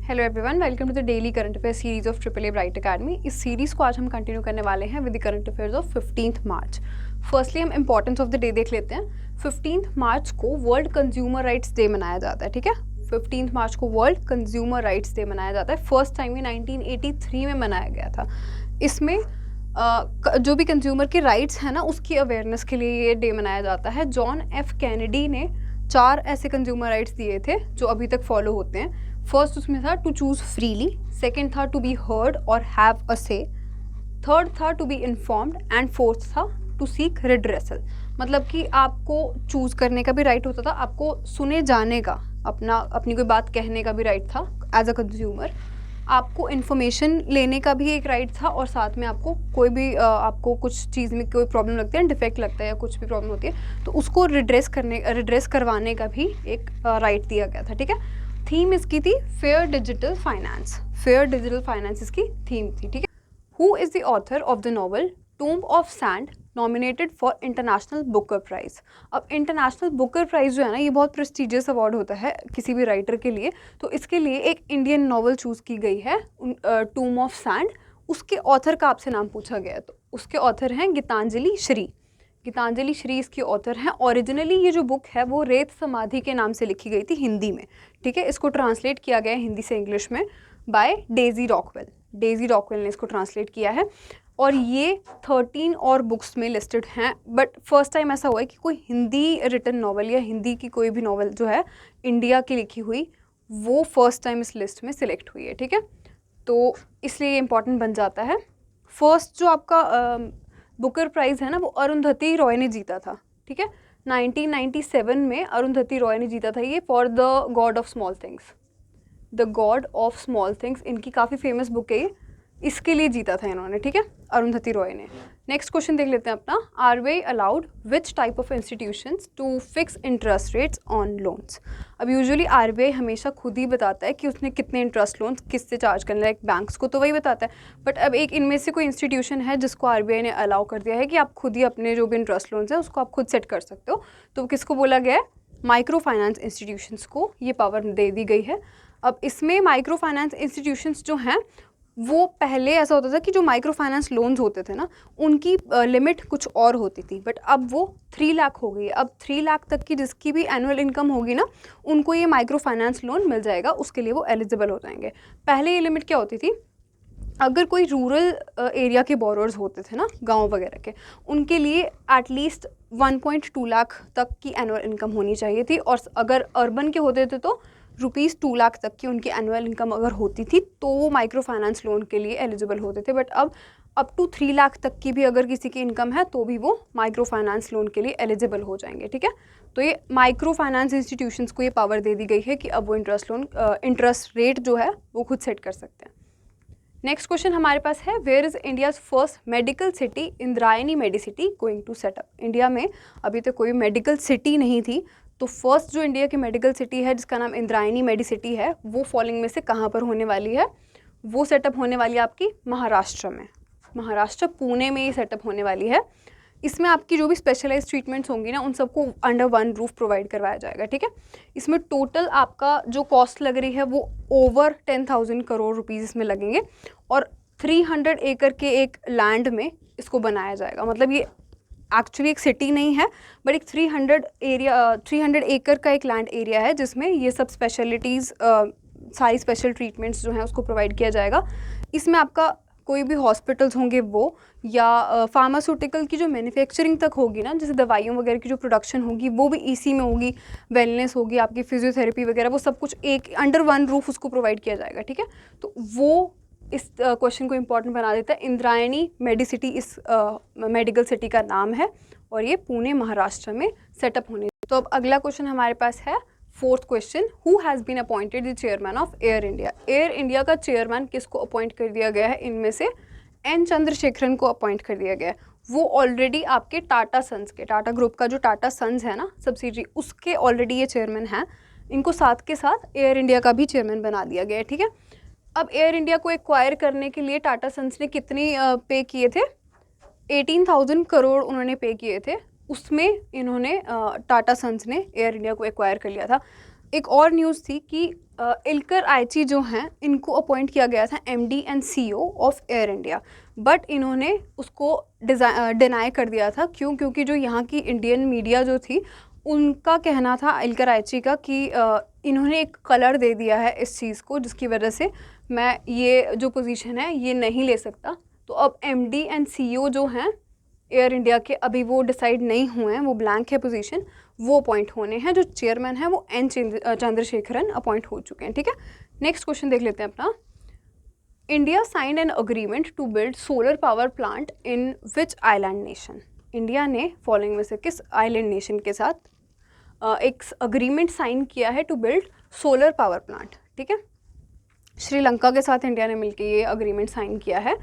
Hello everyone, welcome to the daily current affair series of triple A Bright Academy. इस series को आज हम continue करने वाले हैं with the current affairs of 15th March. Firstly हम इंपॉर्टेंस ऑफ द डे देख लेते हैं। 15th मार्च को वर्ल्ड कंज्यूमर राइट्स डे मनाया जाता है, ठीक है। 15th मार्च को वर्ल्ड कंज्यूमर राइट्स डे मनाया जाता है। फर्स्ट टाइम ये 1983 में मनाया गया था। इसमें जो भी कंज्यूमर के राइट्स हैं ना, उसकी अवेयरनेस के लिए ये डे मनाया जाता है। जॉन एफ कैनेडी ने 4 ऐसे कंज्यूमर राइट्स दिए थे जो अभी तक फॉलो होते हैं। फर्स्ट उसमें था टू चूज़ फ्रीली, सेकंड था टू बी हर्ड और हैव अ से, थर्ड था to be informed and fourth था टू सीक रिड्रेसल। मतलब कि आपको चूज़ करने का भी राइट होता था, आपको सुने जाने का, अपनी कोई बात कहने का भी राइट था एज अ कंज्यूमर, आपको इन्फॉर्मेशन लेने का भी एक राइट था, और साथ में आपको कोई भी आपको कुछ चीज़ में कोई प्रॉब्लम लगती है, डिफेक्ट लगता है या कुछ भी प्रॉब्लम होती है, तो उसको रिड्रेस करवाने का भी एक राइट दिया गया था, ठीक है। थीम इसकी थी fair digital finance. Fair digital finance इसकी थीम थी, ठीक है। Who is the author of the novel Tomb of Sand nominated for International Booker Prize. अब इंटरनेशनल बुकर प्राइज़ जो है ना, ये बहुत प्रेस्टिजियस अवार्ड होता है किसी भी राइटर के लिए। तो इसके लिए एक इंडियन नॉवल चूज़ की गई है, टूम्ब ऑफ सैंड। उसके ऑथर का आपसे नाम पूछा गया है, तो उसके ऑथर हैं गीतांजलि श्री। गीतांजलि श्री इसकी ऑथर हैं। ओरिजिनली ये जो बुक है वो रेत समाधि के नाम से लिखी गई थी हिंदी में, ठीक है। इसको ट्रांसलेट किया गया है हिंदी से इंग्लिश में by Daisy Rockwell. Daisy Rockwell ने इसको ट्रांसलेट किया है, और ये 13 और बुक्स में लिस्टेड हैं। बट फर्स्ट टाइम ऐसा हुआ है कि कोई हिंदी रिटन नॉवल या हिंदी की कोई भी नॉवल जो है इंडिया की लिखी हुई, वो फर्स्ट टाइम इस लिस्ट में सिलेक्ट हुई है, ठीक है। तो इसलिए ये इंपॉर्टेंट बन जाता है। फर्स्ट जो आपका बुकर प्राइज़ है ना, वो अरुंधति रॉय ने जीता था, ठीक है। 1997 में अरुंधति रॉय ने जीता था ये, for the God of small things. The God of small things इनकी काफ़ी फेमस बुक है ये, इसके लिए जीता था इन्होंने, ठीक है, अरुंधति रॉय ने। नेक्स्ट क्वेश्चन देख लेते हैं अपना। RBI allowed which type of institutions to fix interest rates on loans. अब यूजुअली आरबीआई हमेशा खुद ही बताता है कि उसने कितने इंटरेस्ट लोन्स किससे चार्ज करने, लाइक बैंक्स को तो वही बताता है, बट अब एक इनमें से कोई इंस्टीट्यूशन है जिसको आरबीआई ने अलाउ कर दिया है कि आप खुद ही अपने जो भी इंटरेस्ट लोन्स हैं उसको आप खुद सेट कर सकते हो। तो किसको बोला गया है? माइक्रो फाइनेंस इंस्टीट्यूशंस को ये पावर दे दी गई है। अब इसमें माइक्रो फाइनेंस इंस्टीट्यूशंस जो हैं, वो पहले ऐसा होता था कि जो माइक्रो फाइनेंस लोन्स होते थे ना, उनकी लिमिट कुछ और होती थी, बट अब वो 3 लाख हो गई है। अब 3 लाख तक की जिसकी भी एनुअल इनकम होगी ना, उनको ये माइक्रो फाइनेंस लोन मिल जाएगा, उसके लिए वो एलिजिबल हो जाएंगे। पहले ये लिमिट क्या होती थी? अगर कोई रूरल एरिया के बोरोअर्स होते थे ना, गांव वगैरह के, उनके लिए एटलीस्ट 1.2 लाख तक की एनुअल इनकम होनी चाहिए थी, और अगर अर्बन के होते थे तो ₹2 लाख तक की उनकी एनुअल इनकम अगर होती थी तो वो माइक्रो फाइनेंस लोन के लिए एलिजिबल होते थे। बट अब अप टू 3 लाख तक की भी अगर किसी की इनकम है तो भी वो माइक्रो फाइनेंस लोन के लिए एलिजिबल हो जाएंगे, ठीक है। तो ये माइक्रो फाइनेंस इंस्टीट्यूशंस को ये पावर दे दी गई है कि अब वो इंटरेस्ट रेट जो है वो खुद सेट कर सकते हैं। नेक्स्ट क्वेश्चन हमारे पास है, where is India's first medical city Indrayani medicity going to set up. India में अभी तक कोई मेडिकल सिटी नहीं थी, तो फर्स्ट जो इंडिया की मेडिकल सिटी है जिसका नाम इंद्रायणी मेडिसिटी है, वो फॉलोइंग में से कहाँ पर होने वाली है? वो सेटअप होने वाली है आपकी महाराष्ट्र में। महाराष्ट्र पुणे में ये सेटअप होने वाली है। इसमें आपकी जो भी स्पेशलाइज ट्रीटमेंट्स होंगी ना, उन सबको अंडर वन रूफ प्रोवाइड करवाया जाएगा, ठीक है। इसमें टोटल आपका जो कॉस्ट लग रही है वो ओवर 10,000 करोड़ रुपीज़ इसमें लगेंगे, और 300 एकड़ के एक लैंड में इसको बनाया जाएगा। मतलब ये एक्चुअली एक सिटी नहीं है, बट एक 300 एकड़ का एक लैंड एरिया है जिसमें ये सब स्पेशलिटीज़, सारी स्पेशल ट्रीटमेंट्स जो हैं उसको प्रोवाइड किया जाएगा। इसमें आपका कोई भी हॉस्पिटल्स होंगे वो, या फार्मास्यूटिकल की जो मैन्युफैक्चरिंग तक होगी ना, जैसे दवाइयों वगैरह की जो प्रोडक्शन होगी वो भी इसी में होगी, वेलनेस होगी, आपकी फिजियोथेरेपी वगैरह, वो सब कुछ एक अंडर वन रूफ उसको प्रोवाइड किया जाएगा, ठीक है। तो वो इस क्वेश्चन को इम्पॉर्टेंट बना देता है। इंद्रायणी मेडिसिटी इस मेडिकल सिटी का नाम है, और ये पुणे महाराष्ट्र में सेटअप होने। तो अब अगला क्वेश्चन हमारे पास है, fourth question, who has been appointed the chairman of Air India. Air India का चेयरमैन किसको अपॉइंट कर दिया गया है? इनमें से एन चंद्रशेखरन को अपॉइंट कर दिया गया है। वो ऑलरेडी आपके टाटा सन्स के, टाटा ग्रुप का जो टाटा सन्स है ना सब्सिडरी, उसके ऑलरेडी ये चेयरमैन हैं। इनको साथ के साथ एयर इंडिया का भी चेयरमैन बना दिया गया है, ठीक है। अब एयर इंडिया को एक्वायर करने के लिए टाटा सन्स ने कितनी पे किए थे? 18,000 करोड़ उन्होंने पे किए थे। उसमें इन्होंने टाटा सन्स ने एयर इंडिया को एक्वायर कर लिया था। एक और न्यूज़ थी कि इल्कर आइची जो हैं इनको अपॉइंट किया गया था MD and CEO of Air India, but इन्होंने उसको डिनाई कर दिया था। क्यों? क्योंकि जो यहाँ की इंडियन मीडिया जो थी उनका कहना था इल्कर आइची का कि इन्होंने एक कलर दे दिया है इस चीज़ को, जिसकी वजह से मैं ये जो पोजीशन है ये नहीं ले सकता। तो अब MD एंड CEO जो हैं एयर इंडिया के, अभी वो डिसाइड नहीं हुए हैं, वो ब्लैंक है पोजीशन, वो अपॉइंट होने हैं। जो चेयरमैन है वो N चंद्रशेखरन अपॉइंट हो चुके हैं। ठीक है, नेक्स्ट क्वेश्चन देख लेते हैं अपना। India signed an agreement to build solar power plant in which island nation? India ने फॉलोइंग में से किस आइलैंड नेशन के साथ एक अग्रीमेंट साइन किया है to build solar power plant? ठीक है, श्रीलंका के साथ इंडिया ने मिलकर ये अग्रीमेंट साइन किया है,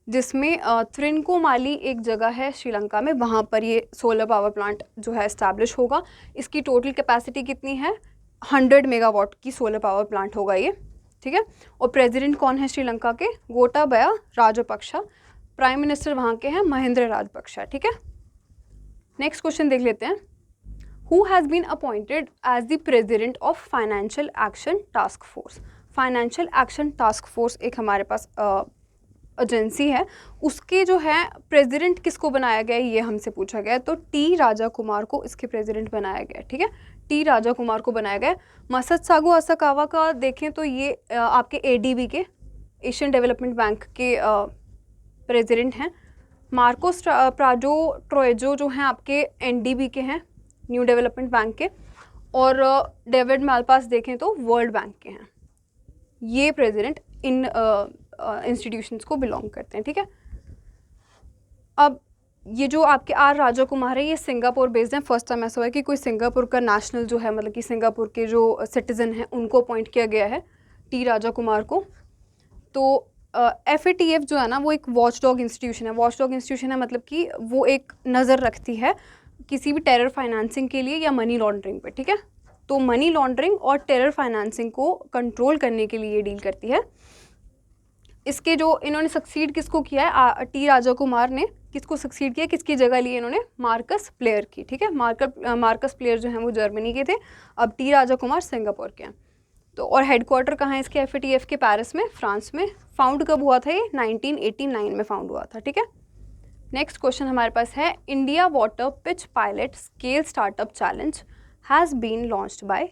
जिसमें त्रिनकोमाली एक जगह है श्रीलंका में, वहाँ पर ये सोलर पावर प्लांट जो है इस्टेब्लिश होगा। इसकी टोटल कैपेसिटी कितनी है? 100 मेगावाट की सोलर पावर प्लांट होगा ये। ठीक है, और प्रेसिडेंट कौन है श्रीलंका के? गोटाबया राजपक्षा। प्राइम मिनिस्टर वहाँ के हैं महेंद्र राजपक्षा। ठीक है, नेक्स्ट क्वेश्चन देख लेते हैं। Who has been appointed as the president of Financial Action Task Force? Financial Action Task Force एक हमारे पास एजेंसी है, उसके जो है प्रेसिडेंट किसको बनाया गया है ये हमसे पूछा गया है। तो टी राजा कुमार को इसके प्रेसिडेंट बनाया गया है। ठीक है, टी राजा कुमार को बनाया गया है। मसत्सागो असाकावा का देखें तो ये आपके ADB के, एशियन डेवलपमेंट बैंक के प्रेसिडेंट हैं। मार्कोस प्राजो ट्रोएजो जो हैं आपके NDB के हैं, न्यू डेवलपमेंट बैंक के। और डेविड मालपास देखें तो वर्ल्ड बैंक के हैं। ये प्रेसिडेंट इन इंस्टीट्यूशंस को बिलोंग करते हैं। ठीक है, अब ये जो आपके R राजा कुमार है ये सिंगापुर बेस्ड हैं। फर्स्ट टाइम ऐसा हुआ है कि कोई सिंगापुर का नेशनल जो है, मतलब कि सिंगापुर के जो सिटीज़न हैं उनको अपॉइंट किया गया है, टी राजा कुमार को। तो FATF जो है ना वो एक वॉचडॉग इंस्टीट्यूशन है। वॉचडॉग इंस्टीट्यूशन है मतलब कि वो एक नज़र रखती है किसी भी टेरर फाइनेंसिंग के लिए या मनी लॉन्ड्रिंग पे। ठीक है, तो मनी लॉन्ड्रिंग और टेरर फाइनेंसिंग को कंट्रोल करने के लिए ये डील करती है। इसके जो इन्होंने सक्सीड किसको किया है, टी राजा कुमार ने किसको सक्सीड किया, किसकी जगह ली इन्होंने? मार्कस प्लेयर की। ठीक है, मार्कस प्लेयर जो हैं वो जर्मनी के थे, अब टी राजा कुमार सिंगापुर के हैं। तो और हेडक्वार्टर कहाँ है इसके? FATF के पेरिस में, फ्रांस में। फाउंड कब हुआ था ये? 1989 में फाउंड हुआ था। ठीक है, नेक्स्ट क्वेश्चन हमारे पास है। India water pitch pilot scale startup challenge has been launched by?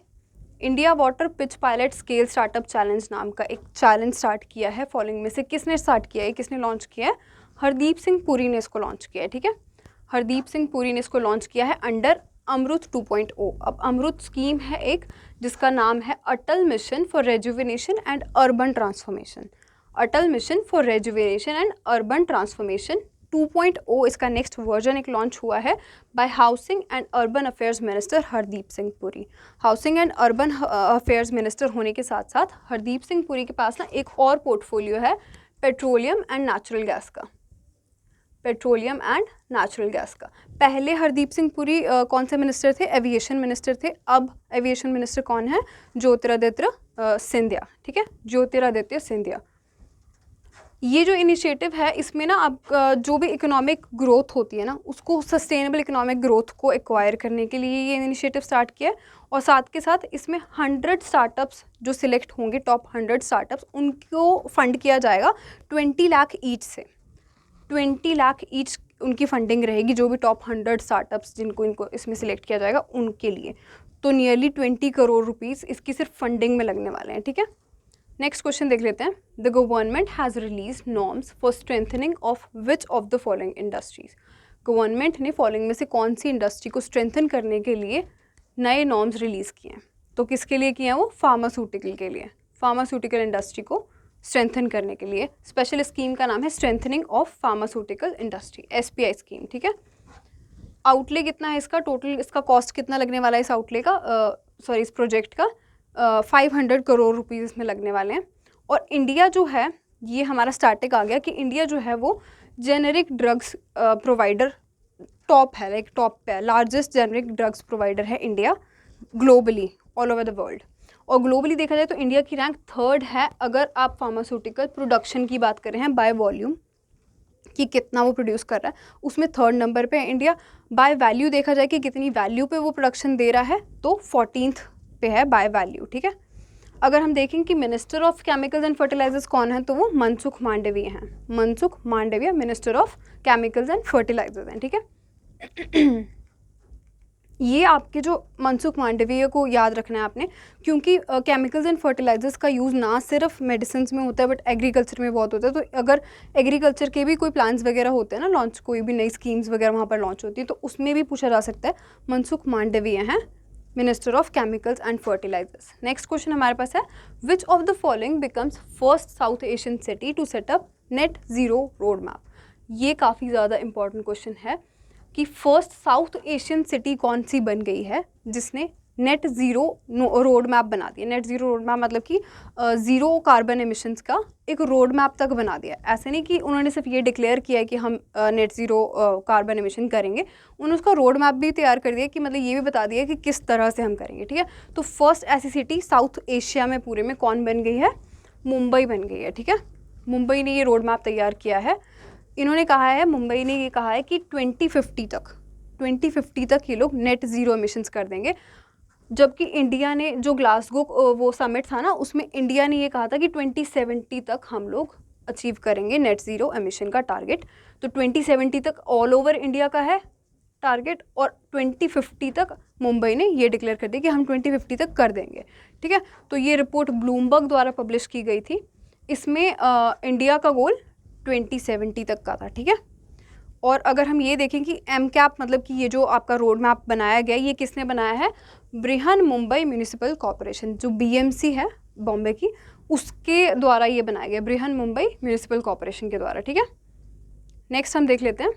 India water pitch pilot scale startup challenge नाम का एक चैलेंज स्टार्ट किया है। फॉलोइंग में से किसने स्टार्ट किया है, किसने लॉन्च किया है? हरदीप सिंह पुरी ने इसको लॉन्च किया है। ठीक है, हरदीप सिंह पुरी ने इसको लॉन्च किया है अंडर अमृत 2.0। अब अमृत स्कीम है एक, जिसका नाम है Atal mission for rejuvenation and urban transformation. Atal mission for rejuvenation and urban transformation 2.0 इसका नेक्स्ट वर्जन एक लॉन्च हुआ है by housing and urban affairs minister Hardeep Singh Puri. Housing and urban affairs minister होने के साथ साथ हरदीप सिंह पुरी के पास ना एक और पोर्टफोलियो है पेट्रोलियम एंड नेचुरल गैस का। पेट्रोलियम एंड नेचुरल गैस का। पहले हरदीप सिंह पुरी कौन से मिनिस्टर थे? एविएशन मिनिस्टर थे। अब एविएशन मिनिस्टर कौन है? ज्योतिरादित्य सिंधिया। ठीक है, ज्योतिरादित्य सिंधिया। ये जो इनिशिएटिव है इसमें ना अब जो भी इकोनॉमिक ग्रोथ होती है ना उसको, सस्टेनेबल इकोनॉमिक ग्रोथ को एक्वायर करने के लिए ये इनिशिएटिव स्टार्ट किया है। और साथ के साथ इसमें 100 स्टार्टअप्स जो सिलेक्ट होंगे, टॉप 100 स्टार्टअप्स, उनको फंड किया जाएगा 20 लाख ईच से। 20 लाख ईच उनकी फंडिंग रहेगी, जो भी टॉप 100 स्टार्टअप्स जिनको इनको इसमें सिलेक्ट किया जाएगा उनके लिए। तो नियरली 20 करोड़ रुपीज़ इसकी सिर्फ फंडिंग में लगने वाले हैं। ठीक है, नेक्स्ट क्वेश्चन देख लेते हैं। The government has release norms for strengthening of which of the following industries? Government ने फॉलोइंग में से कौन सी इंडस्ट्री को स्ट्रेंथन करने के लिए नए नॉर्म्स रिलीज़ किए हैं? तो किसके लिए किए हैं वो? फार्मास्यूटिकल के लिए। फार्मास्यूटिकल इंडस्ट्री को स्ट्रेंथन करने के लिए स्पेशल स्कीम का नाम है strengthening of pharmaceutical industry, SPI scheme. ठीक है, आउटले कितना है इसका? टोटल इसका कॉस्ट कितना लगने वाला है इस आउटले का, सॉरी इस प्रोजेक्ट का? 500 करोड़ रुपीज़ इसमें लगने वाले हैं। और इंडिया जो है, ये हमारा स्टार्टिंग आ गया कि इंडिया जो है वो जेनेरिक ड्रग्स प्रोवाइडर टॉप है, लाइक टॉप पे है, लार्जेस्ट जेनेरिक ड्रग्स प्रोवाइडर है India globally, all over the world. और ग्लोबली देखा जाए तो इंडिया की रैंक 3rd है अगर आप फार्मास्यूटिकल प्रोडक्शन की बात कर रहे हैं बाय वॉल्यूम, कि कितना वो प्रोड्यूस कर रहा है, उसमें 3rd नंबर पे है इंडिया। बाय वैल्यू देखा जाए कि कितनी वैल्यू पे वो प्रोडक्शन दे रहा है तो 14th पे है बाय वैल्यू, ठीक है। अगर हम देखें कि minister of chemicals and fertilizers कौन है, तो वो मनसुख मांडविया हैं। Mansukh Mandaviya minister of chemicals and fertilizers हैं, ठीक है। ये आपके जो मनसुख मांडविया को याद रखना है आपने, क्योंकि केमिकल्स एंड फर्टिलाइजर्स का यूज़ ना सिर्फ मेडिसिन में होता है बट एग्रीकल्चर में बहुत होता है। तो अगर एग्रीकल्चर के भी कोई प्लान्स वगैरह होते हैं ना लॉन्च, कोई भी नई स्कीम्स वगैरह वहाँ पर लॉन्च होती है, तो उसमें भी पूछा जा सकता है। मनसुख मांडविया हैं minister of chemicals and fertilizers. Next question हमारे पास है, which of the following becomes first South Asian city to set up net zero road map. ये काफ़ी ज़्यादा इंपॉर्टेंट क्वेश्चन है कि फर्स्ट साउथ एशियन सिटी कौन सी बन गई है जिसने नेट ज़ीरो रोड मैप बना दिया। नेट ज़ीरो रोड मैप मतलब कि ज़ीरो कार्बन एमिशंस का एक रोड मैप तक बना दिया। ऐसे नहीं कि उन्होंने सिर्फ ये डिक्लेयर किया है कि हम नेट ज़ीरो कार्बन एमिशन करेंगे, उन्होंने उसका रोड मैप भी तैयार कर दिया कि मतलब ये भी बता दिया कि किस तरह से हम करेंगे, ठीक है। तो फर्स्ट ऐसी सिटी साउथ एशिया में पूरे में कौन बन गई है, मुंबई बन गई है, ठीक है। मुंबई ने ये रोड मैप तैयार किया है। इन्होंने कहा है, मुंबई ने ये कहा है कि 2050 तक ये लोग नेट ज़ीरो एमिशंस कर देंगे, जबकि इंडिया ने जो ग्लासगो वो समिट था ना, उसमें इंडिया ने ये कहा था कि 2070 तक हम लोग अचीव करेंगे नेट ज़ीरो एमिशन का टारगेट। तो 2070 तक ऑल ओवर इंडिया का है टारगेट, और 2050 तक मुंबई ने ये डिक्लेयर कर दिया कि हम 2050 तक कर देंगे, ठीक है। तो ये रिपोर्ट ब्लूमबर्ग द्वारा पब्लिश की गई थी। इसमें इंडिया का गोल 2070 तक का था, ठीक है। और अगर हम ये देखें कि एम कैप मतलब कि ये जो आपका रोड मैप बनाया गया, ये किसने बनाया है, बृहन मुंबई म्यूनिसिपल कॉरपोरेशन, जो बीएमसी है बॉम्बे की, उसके द्वारा ये बनाया गया, बृहन मुंबई म्यूनिसिपल कॉरपोरेशन के द्वारा, ठीक है। नेक्स्ट हम देख लेते हैं,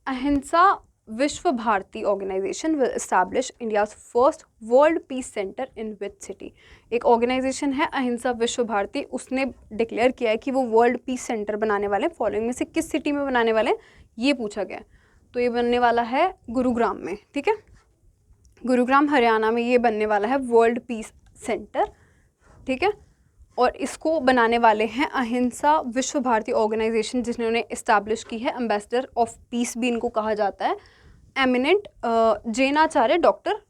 Ahimsa Vishwa Bharati organisation will establish India's first world peace centre in which city. एक ऑर्गेनाइजेशन है अहिंसा विश्व भारती, उसने डिक्लेयर किया है कि वो वर्ल्ड पीस सेंटर बनाने वाले, फॉलोइंग में से किस सिटी में बनाने वाले हैं, ये पूछा गया। तो ये बनने वाला है गुरुग्राम में, ठीक है। गुरुग्राम हरियाणा में ये बनने वाला है वर्ल्ड पीस सेंटर, ठीक है। और इसको बनाने वाले हैं अहिंसा विश्व भारती ऑर्गेनाइजेशन, जिन्होंने इस्टेब्लिश की है। एम्बेसडर ऑफ पीस भी इनको कहा जाता है। एमिनेंट जैनाचार्य डॉक्टर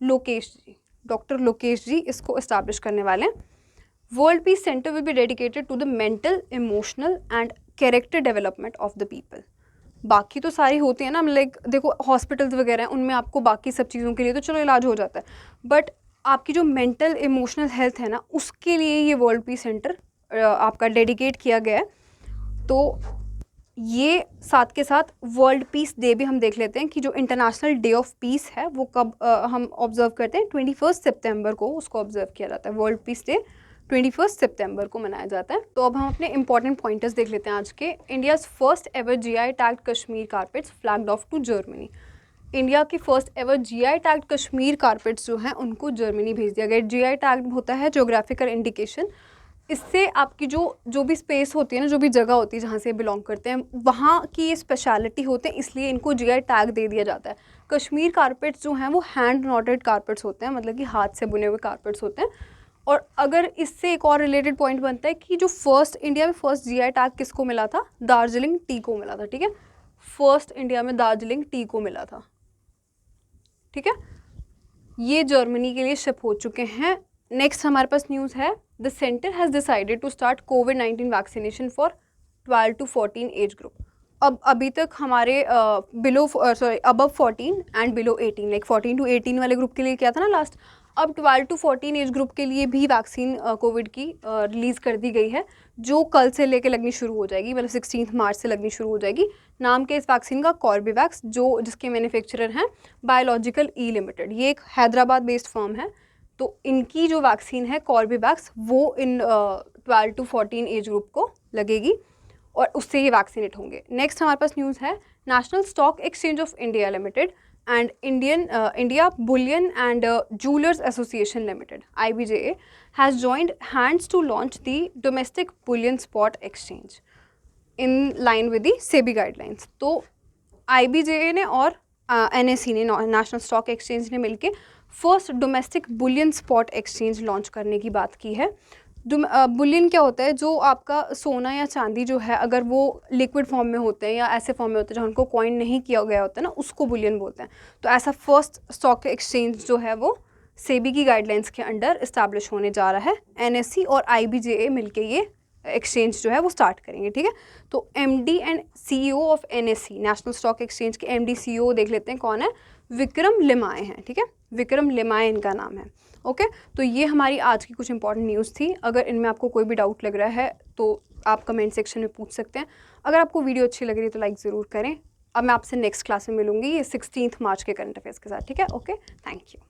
लोकेश जी इसको इस्टेब्लिश करने वाले हैं। World peace centre will be dedicated to the mental, emotional and character development of the people. बाकी तो सारी होती है ना, लाइक देखो हॉस्पिटल्स वगैरह हैं, उनमें आपको बाकी सब चीज़ों के लिए तो चलो इलाज हो जाता है, बट आपकी जो मेंटल इमोशनल हेल्थ है ना, उसके लिए ये वर्ल्ड पीस सेंटर आपका डेडिकेट किया गया है। तो ये साथ के साथ वर्ल्ड पीस डे भी हम देख लेते हैं कि जो इंटरनेशनल डे ऑफ पीस है वो कब हम ऑब्जर्व करते हैं, 21 सितंबर को उसको ऑब्जर्व किया जाता है। वर्ल्ड पीस डे 21 सितंबर को मनाया जाता है। तो अब हम अपने इंपॉर्टेंट पॉइंटर्स देख लेते हैं आज के। India's first ever GI tagged Kashmir carpets flagged off to Germany. India की first ever GI tagged Kashmir carpets जो हैं उनको जर्मनी भेज दिया गया। जीआई टैग्ड होता है जोग्राफिकल इंडिकेशन। इससे आपकी जो भी स्पेस होती है ना, जो भी जगह होती है जहाँ से बिलोंग करते हैं, वहाँ की ये स्पेशलिटी होते हैं, इसलिए इनको जीआई टैग दे दिया जाता है। कश्मीर कारपेट्स जो हैं वो हैंड नॉटेड कारपेट्स होते हैं, मतलब कि हाथ से बुने हुए कारपेट्स होते हैं। और अगर इससे एक और रिलेटेड पॉइंट बनता है कि जो फर्स्ट इंडिया में फर्स्ट जीआई टैग किसको मिला था, दार्जिलिंग टी को मिला था, ठीक है। फर्स्ट इंडिया में दार्जिलिंग टी को मिला था, ठीक है। ये जर्मनी के लिए शिप हो चुके हैं। नेक्स्ट हमारे पास न्यूज़ है, the centre has decided to start कोविड-19 vaccination for 12 to 14 age group. अब अभी तक हमारे above 14 and below 18, like 14 to 18 वाले ग्रुप के लिए क्या था ना लास्ट, अब 12 to 14 एज ग्रुप के लिए भी वैक्सीन कोविड की रिलीज़ कर दी गई है, जो कल से लेके लगनी शुरू हो जाएगी, मतलब 16 मार्च से लगनी शुरू हो जाएगी। नाम के इस वैक्सीन का कॉर्बेवैक्स, जो जिसके मैन्युफैक्चरर हैं बायोलॉजिकल ई लिमिटेड, ये एक हैदराबाद बेस्ड फर्म है। तो इनकी जो वैक्सीन है कॉर्बेवैक्स, वो इन 12 to 14 एज ग्रुप को लगेगी और उससे ये वैक्सीनेट होंगे। नेक्स्ट हमारे पास न्यूज़ है, national stock exchange of India limited and India Bullion and Jewelers Association Limited (IBJA) has joined hands to launch the domestic bullion spot exchange in line with the SEBI guidelines. तो IBJA ने और NSE ने, national stock exchange ने मिलके first domestic Boolean spot exchange launch करने की बात की है। बुलियन क्या होता है, जो आपका सोना या चांदी जो है, अगर वो लिक्विड फॉर्म में होते हैं या ऐसे फॉर्म में होते हैं जहाँ उनको कॉइन नहीं किया गया होता है ना, उसको बुलियन बोलते हैं। तो ऐसा फर्स्ट स्टॉक एक्सचेंज जो है वो सेबी की गाइडलाइंस के अंडर इस्टेब्लिश होने जा रहा है। एनएससी और आईबीजेए मिलके ये एक्सचेंज जो है वो स्टार्ट करेंगे, ठीक है। तो MD and CEO of NSC, national stock exchange के एमडी सीईओ देख लेते हैं कौन है, विक्रम लिमाय हैं, ठीक है। विक्रम लिमाय इनका नाम है। ओके, तो ये हमारी आज की कुछ इंपॉर्टेंट न्यूज़ थी। अगर इनमें आपको कोई भी डाउट लग रहा है तो आप कमेंट सेक्शन में पूछ सकते हैं। अगर आपको वीडियो अच्छी लग रही है तो लाइक ज़रूर करें। अब मैं आपसे नेक्स्ट क्लास में मिलूंगी ये 16 मार्च के करंट अफेयर्स के साथ, ठीक है। Okay, thank you.